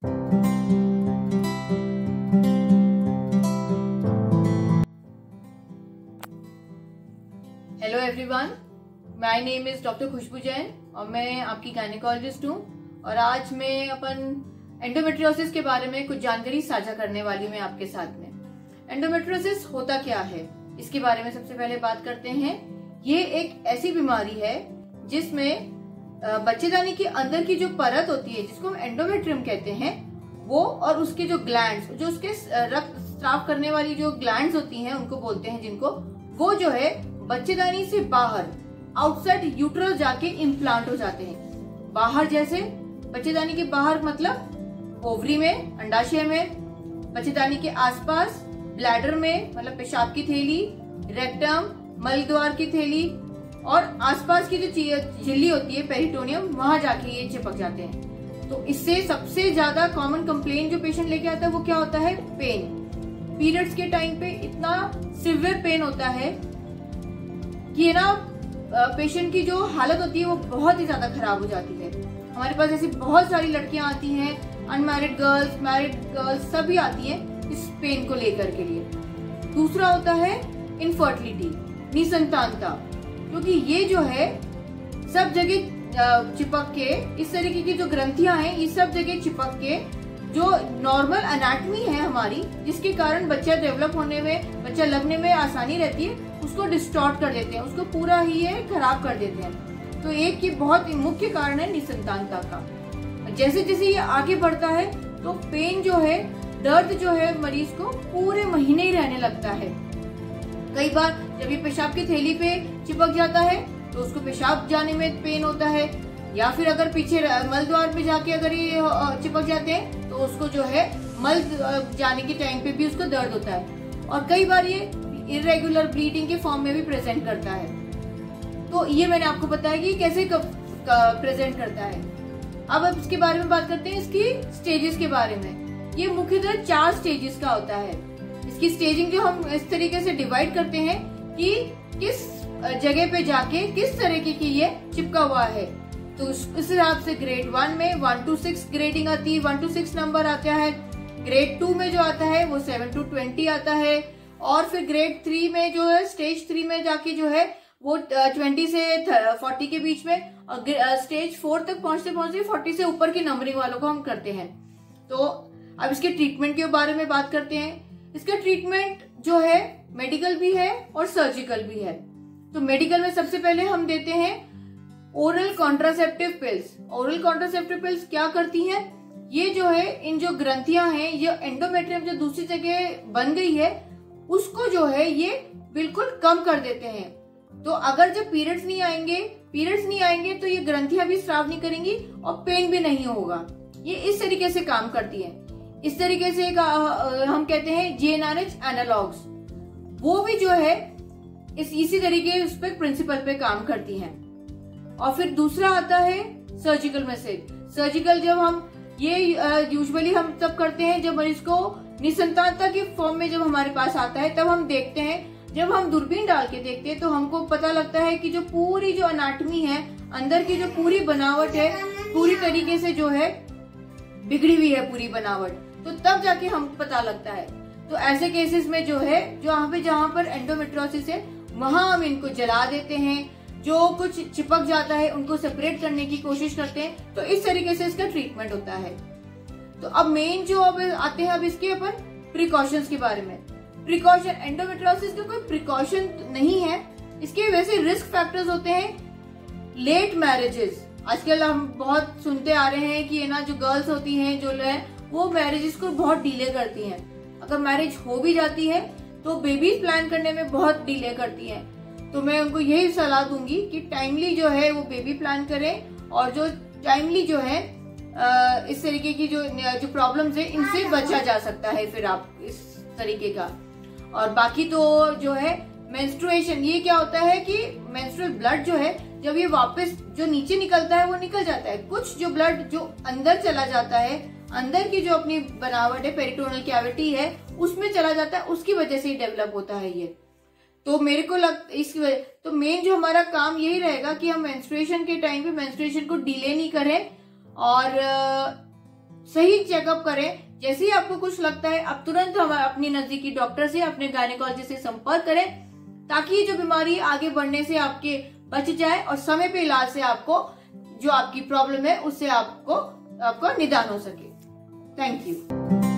Hello everyone, my name is doctor Khushboo Jain और मैं आपकी गायनेकोलॉजिस्ट हूँ। और आज मैं अपन एंडोमेट्रियोसिस के बारे में कुछ जानकारी साझा करने वाली हूँ आपके साथ में। एंडोमेट्रियोसिस होता क्या है, इसके बारे में सबसे पहले बात करते हैं। ये एक ऐसी बीमारी है जिसमें बच्चेदानी के अंदर की जो परत होती है, जिसको हम एंडोमेट्रियम कहते हैं, वो और उसके जो ग्लैंड्स, जो उसके रक्त स्राव करने वाली जो ग्लैंड्स होती हैं, उनको बोलते हैं, जिनको वो जो है बच्चेदानी से बाहर आउटसाइड यूट्रस जाके इम्प्लांट हो जाते हैं। बाहर जैसे बच्चेदानी के बाहर मतलब ओवरी में, अंडाशय में, बच्चेदानी के आसपास ब्लैडर में मतलब पेशाब की थैली, रेक्टम, मलद्वार की थैली और आसपास की जो झिल्ली होती है पेरिटोनियम, वहां जाके ये चिपक जाते हैं। तो इससे सबसे ज्यादा कॉमन कंप्लेंट जो पेशेंट लेके आता है वो क्या होता है? पेन। पीरियड्स के टाइम पे इतना सिवियर पेन होता है कि ना पेशेंट की जो हालत होती है वो बहुत ही ज्यादा खराब हो जाती है। हमारे पास ऐसी बहुत सारी लड़कियां आती हैं, अनमैरिड गर्ल्स, मैरिड गर्ल्स, सभी आती हैं इस पेन को लेकर के लिए। दूसरा होता है इनफर्टिलिटी, निसंतानता, क्योंकि ये जो है सब जगह चिपक के, इस तरीके की जो ग्रंथियां हैं ये सब जगह चिपक के जो नॉर्मल एनाटमी है हमारी, जिसके कारण बच्चा डेवलप होने में, बच्चा लगने में आसानी रहती है, उसको डिस्टॉर्ट कर देते हैं, उसको पूरा ही ये खराब कर देते हैं। तो एक ये बहुत ही मुख्य कारण है निसंतानता का। जैसे जैसे ये आगे बढ़ता है तो पेन जो है, दर्द जो है मरीज को पूरे महीने ही रहने लगता है। कई बार जब ये पेशाब की थैली पे चिपक जाता है तो उसको पेशाब जाने में पेन होता है, या फिर अगर पीछे मलद्वार पे जाके अगर ये चिपक जाते हैं तो उसको जो है मल जाने के टाइम पे भी उसको दर्द होता है। और कई बार ये इरेगुलर ब्लीडिंग के फॉर्म में भी प्रेजेंट करता है। तो ये मैंने आपको बताया कि कैसे प्रेजेंट करता है। अब इसके बारे में बात करते हैं, इसकी स्टेजेस के बारे में। ये मुख्यतः 4 स्टेजेस का होता है। इसकी स्टेजिंग जो हम इस तरीके से डिवाइड करते हैं कि किस जगह पे जाके किस तरीके की ये चिपका हुआ है। तो इस हिसाब से ग्रेड 1 में 1 to 6 ग्रेडिंग आती है, 1 to 6 नंबर आता है। ग्रेड 2 में जो आता है वो 7 to 20 आता है। और फिर ग्रेड 3 में जो है, स्टेज 3 में जाके जो है वो 20 से 40 के बीच में, और स्टेज 4 तक पहुंचते पहुंचते 40 से ऊपर की नंबरिंग वालों को हम करते हैं। तो अब इसके ट्रीटमेंट के बारे में बात करते हैं। इसका ट्रीटमेंट जो है मेडिकल भी है और सर्जिकल भी है। तो मेडिकल में सबसे पहले हम देते हैं oral contraceptive pills. Oral contraceptive pills क्या करती हैं? ये जो है इन जो ग्रंथियां हैं, ये एंडोमेट्रियम जो दूसरी जगह बन गई है उसको जो है ये बिल्कुल कम कर देते हैं। तो अगर जब पीरियड्स नहीं आएंगे तो ये ग्रंथियां भी स्राव नहीं करेंगी और पेन भी नहीं होगा। ये इस तरीके से काम करती है। इस तरीके से हम कहते हैं GnRH एनालॉग्स, वो भी जो है इसी तरीके उस पर प्रिंसिपल पे काम करती हैं। और फिर दूसरा आता है सर्जिकल मैसेज। सर्जिकल जब हम ये यूजुअली हम तब करते हैं जब मरीज को निसंतानता के फॉर्म में जब हमारे पास आता है, तब हम देखते हैं। जब हम दूरबीन डाल के देखते हैं तो हमको पता लगता है कि जो पूरी जो एनाटमी है, अंदर की जो पूरी बनावट है, पूरी तरीके से जो है बिगड़ी हुई है पूरी बनावट। तो तब जाके हमको पता लगता है। तो ऐसे केसेस में जो है, जहाँ पर एंडोमेट्रियोसिस है, वहां हम इनको जला देते हैं। जो कुछ चिपक जाता है उनको सेपरेट करने की कोशिश करते हैं। तो इस तरीके से इसका ट्रीटमेंट होता है। तो अब मेन जो अब आते हैं अब इसके अपन प्रिकॉशंस के बारे में। प्रिकॉशन, एंडोमेट्रियोसिस का कोई प्रिकॉशन नहीं है। इसके वैसे रिस्क फैक्टर्स होते हैं लेट मैरिजेस। आजकल हम बहुत सुनते आ रहे हैं कि ये ना जो गर्ल्स होती हैं जो है वो मैरिजेस को बहुत डिले करती हैं। अगर मैरिज हो भी जाती है तो बेबी प्लान करने में बहुत डिले करती हैं। तो मैं उनको यही सलाह दूंगी कि टाइमली जो है वो बेबी प्लान करें, और जो टाइमली जो है इस तरीके की जो प्रॉब्लम्स है इनसे बचा जा सकता है फिर आप इस तरीके का। और बाकी तो जो है मेंस्ट्रुएशन, ये क्या होता है कि मेंस्ट्रुअल ब्लड जो है जब ये वापस जो नीचे निकलता है वो निकल जाता है। कुछ जो ब्लड जो अंदर चला जाता है, अंदर की जो अपनी बनावट है, पेरिटोनल कैविटी है, उसमें चला जाता है, उसकी वजह से ही डेवलप होता है ये। तो मेरे को इसकी वजह, तो मेन जो हमारा काम यही रहेगा कि हम मेंस्ट्रुएशन के टाइम पे मेंस्ट्रुएशन को डिले नहीं करें और सही चेकअप करें। जैसे ही आपको कुछ लगता है आप तुरंत हमारे अपनी नजदीकी डॉक्टर से, अपने गायनेकोलॉजिस्ट से संपर्क करें, ताकि ये जो बीमारी आगे बढ़ने से आपके बच जाए और समय पे इलाज से आपको जो आपकी प्रॉब्लम है उससे आपको निदान हो सके। Thank you.